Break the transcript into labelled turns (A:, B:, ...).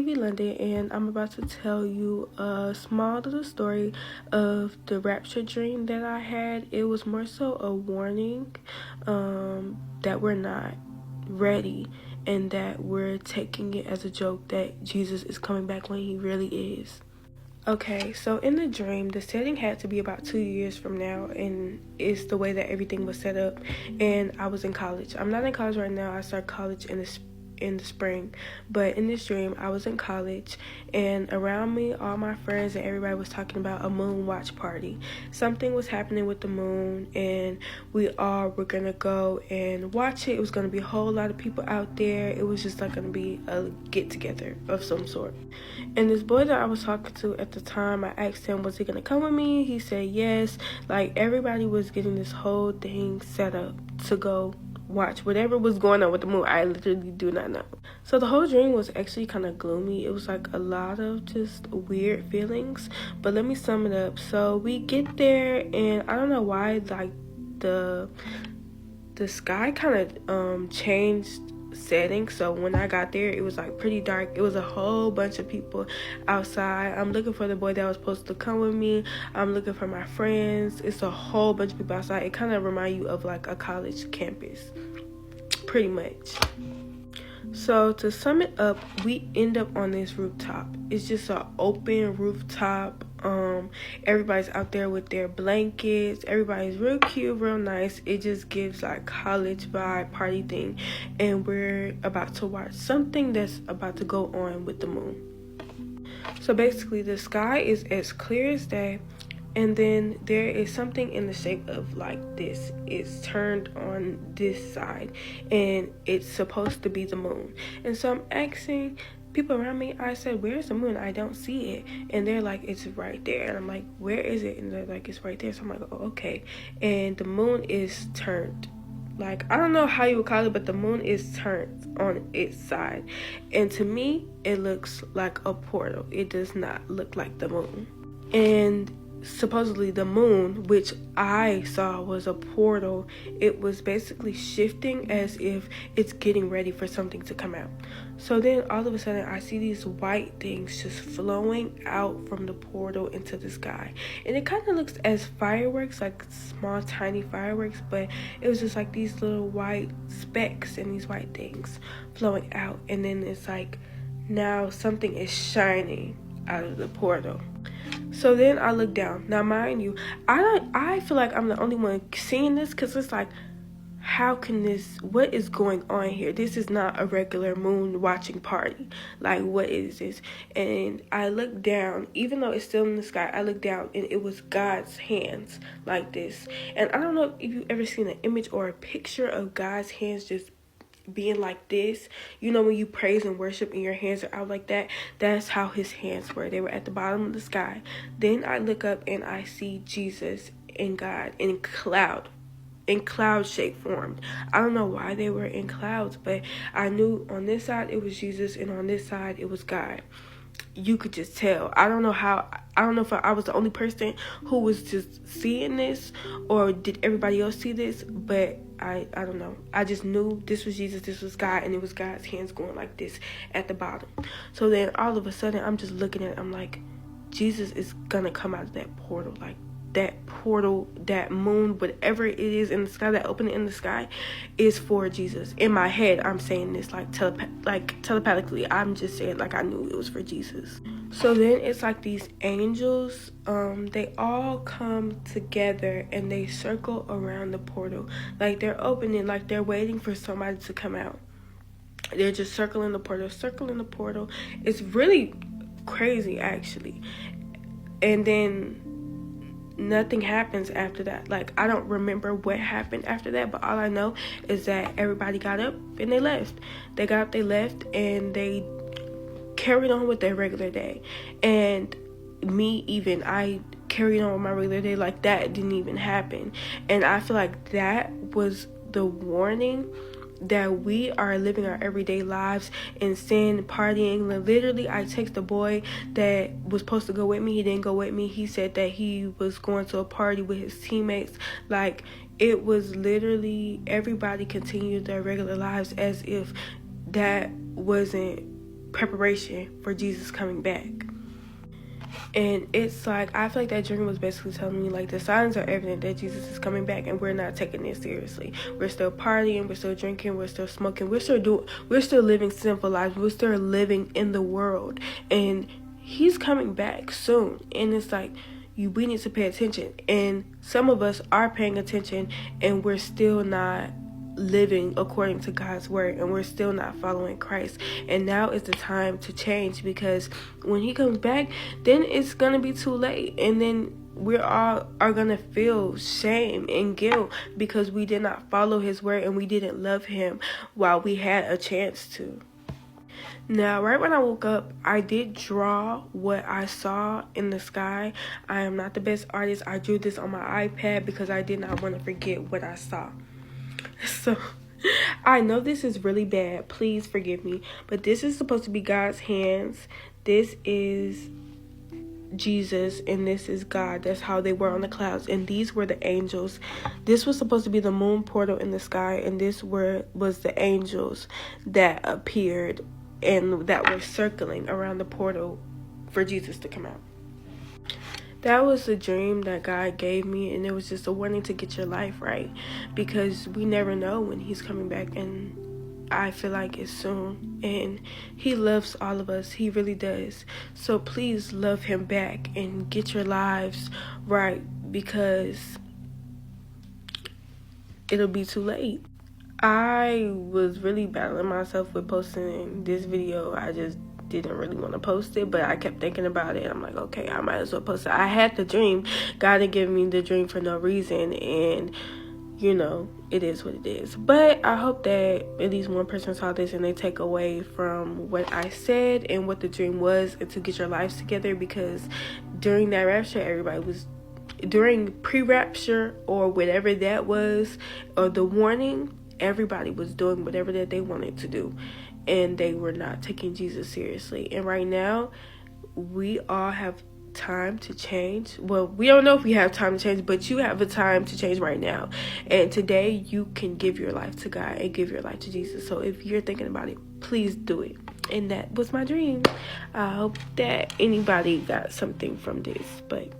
A: TV London, and I'm about to tell you a small little story of the Rapture dream that I had. It was more so a warning that we're not ready and that we're taking it as a joke that Jesus is coming back when he really is. Okay, so in the dream, the setting had to be about 2 years from now, and it's the way that everything was set up. And I was in college. I'm not in college right now. I start college in the spring, but in this dream I was in college, and around me all my friends and everybody was talking about a moon watch party. Something was happening with the moon, and we all were gonna go and watch it. It was gonna be a whole lot of people out there. It was just like gonna be a get together of some sort. And this boy that I was talking to at the time, I asked him, was he gonna come with me? He said yes. Like, everybody was getting this whole thing set up to go watch whatever was going on with the moon. I literally do not know. So the whole dream was actually kind of gloomy. It was like a lot of just weird feelings, but let me sum it up. So we get there, and I don't know why, like the sky kind of changed setting. So when I got there, it was like pretty dark. It was a whole bunch of people outside. I'm looking for the boy that was supposed to come with me. I'm looking for my friends. It's a whole bunch of people outside. It kind of reminds you of like a college campus, pretty much. So to sum it up, we end up on this rooftop. It's just an open rooftop. Everybody's out there with their blankets. Everybody's real cute, real nice. It just gives like college vibe, party thing. And we're about to watch something that's about to go on with the moon. So basically the sky is as clear as day, and then there is something in the shape of like this. It's turned on this side, and it's supposed to be the moon. And so I'm asking people around me, I said, where's the moon? I don't see it. And they're like, it's right there. And I'm like, where is it? And they're like, it's right there. So I'm like, oh, okay. And the moon is turned. Like, I don't know how you would call it, but the moon is turned on its side. And to me, it looks like a portal. It does not look like the moon. And supposedly the moon, which I saw was a portal, it was basically shifting as if it's getting ready for something to come out. So then all of a sudden I see these white things just flowing out from the portal into the sky, and it kind of looks as fireworks, like small tiny fireworks, but it was just like these little white specks and these white things flowing out. And then it's like now something is shining out of the portal. So then I look down. Now, mind you, I feel like I'm the only one seeing this, because it's like, how can this, what is going on here? This is not a regular moon watching party. Like, what is this? And I look down, even though it's still in the sky, I look down, and it was God's hands like this. And I don't know if you've ever seen an image or a picture of God's hands just being like this. You know, when you praise and worship and your hands are out like that, that's how his hands were. They were at the bottom of the sky. Then I look up and I see Jesus and God in cloud shape formed. I don't know why they were in clouds, but I knew on this side it was Jesus and on this side it was God. You could just tell. I don't know if I was the only person who was just seeing this, or did everybody else see this, but I don't know. I just knew this was Jesus, this was God, and it was God's hands going like this at the bottom. So then all of a sudden I'm just looking at it, I'm like, Jesus is gonna come out of that portal. Like, that portal, that moon, whatever it is in the sky, that opening in the sky is for Jesus. In my head, I'm saying this like telepathically. I'm just saying like I knew it was for Jesus. So then it's like these angels, they all come together and they circle around the portal. Like, they're opening, like they're waiting for somebody to come out. They're just circling the portal. It's really crazy, actually. And then nothing happens after that. Like, I don't remember what happened after that, but all I know is that everybody got up and they left. They got up, they left, and they carried on with their regular day. And me, even, I carried on with my regular day like that didn't even happen. And I feel like that was the warning that we are living our everyday lives in sin, partying. Literally, I text the boy that was supposed to go with me. He didn't go with me. He said that he was going to a party with his teammates. Like, it was literally everybody continued their regular lives as if that wasn't preparation for Jesus coming back. And it's like, I feel like that dream was basically telling me, like, the signs are evident that Jesus is coming back, and we're not taking it seriously. We're still partying, we're still drinking, we're still smoking, we're still living sinful lives, we're still living in the world, and he's coming back soon. And it's like, we need to pay attention. And some of us are paying attention, and we're still not living according to God's word, and we're still not following Christ. And now is the time to change, because when he comes back, then it's gonna be too late, and then we all are gonna feel shame and guilt because we did not follow his word and we didn't love him while we had a chance to. Now, right when I woke up, I did draw what I saw in the sky. I am not the best artist. I drew this on my iPad because I did not want to forget what I saw. So, I know this is really bad. Please forgive me. But this is supposed to be God's hands. This is Jesus, and this is God. That's how they were on the clouds. And these were the angels. This was supposed to be the moon portal in the sky. And this was the angels that appeared and that were circling around the portal for Jesus to come out. That was the dream that God gave me, and it was just a warning to get your life right, because we never know when he's coming back, and I feel like it's soon, and he loves all of us. He really does. So please love him back and get your lives right, because it'll be too late. I was really battling myself with posting this video. I just didn't really want to post it, but I kept thinking about it. I'm like, okay, I might as well post it. I had the dream. God had given me the dream for no reason, and you know, it is what it is. But I hope that at least one person saw this and they take away from what I said and what the dream was, and to get your lives together, because during that rapture, everybody was, during pre-rapture or whatever that was, or the warning, everybody was doing whatever that they wanted to do, and they were not taking Jesus seriously. And right now, we all have time to change. Well, we don't know if we have time to change, but you have a time to change right now. And today, you can give your life to God and give your life to Jesus. So if you're thinking about it, please do it. And that was my dream. I hope that anybody got something from this. But